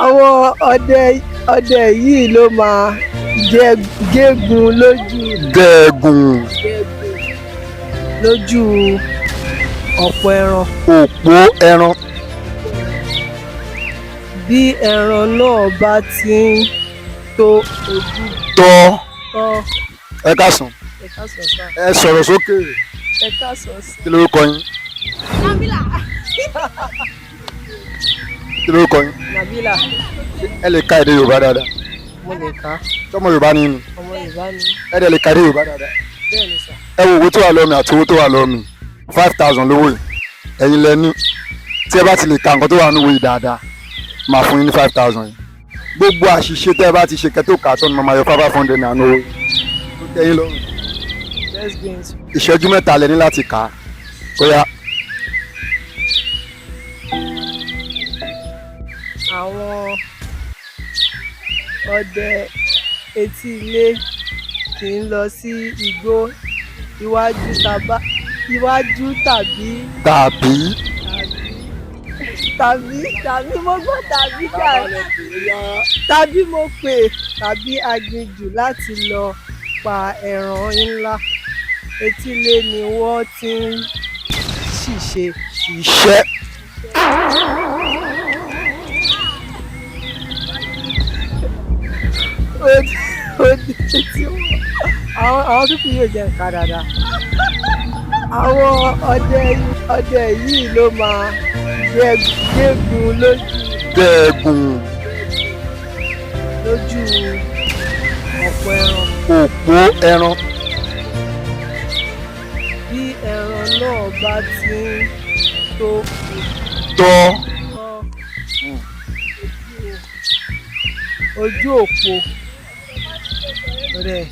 àwọn ọdẹ yìí ló máa gégùn lójú ọ̀pọ̀ ẹran. òpó ẹran. bí ẹran náà bá ti ń tó ojú. tọ́. ẹ káàsán. ẹ káàsán sá. ẹ sọ̀rọ̀ sókè. ẹ káàsán sí. kí lorúkọ yín. Nabila. kí lorúkọ yín. Nabila. ẹ lè ka èdè Yorùbá dáadáa. mo lè kà. tọmọ Yorùbá ni yín. ọmọ Yorùbá ni. ẹ dẹ̀ lè ka èdè Yorùbá dáadáa. bẹ́ẹ̀ ni sà. ẹ wo owó tó wà lọ́mì àti owó tó wà lọ́mì 5,000 lówó yìí ẹ̀yin lẹ ní tí ẹ bá ti lè ka nǹkan tó wà níwèé yìí dáadáa máa fún yín ní 5,000 yìí gbogbo àṣìṣe tẹ́ ẹ bá ti ṣe kẹ́tó kà tó ní màmá yọ 500 náà lówó yìí tó tẹ́ yín lọ́rùn. ìṣẹ́jú mẹ́ta lẹ ní láti kà á kó yá. àwọn ọdẹ etí ilé kì í lọ sí igbó iwájú tàbí mo gbọ́ tàbí mo pè tàbí aginjù láti lọ pa ẹran ńlá etílé ni wọ́n ti ń ṣiṣẹ́. àwọn tó fi yóò jẹ nǹkan dáadáa. àwọn ọdẹ yìí ló máa gégùn lójú ọ̀pọ̀ ẹran. òpó ẹran. bí ẹran náà bá ti ń tó ojú òpó rẹ̀.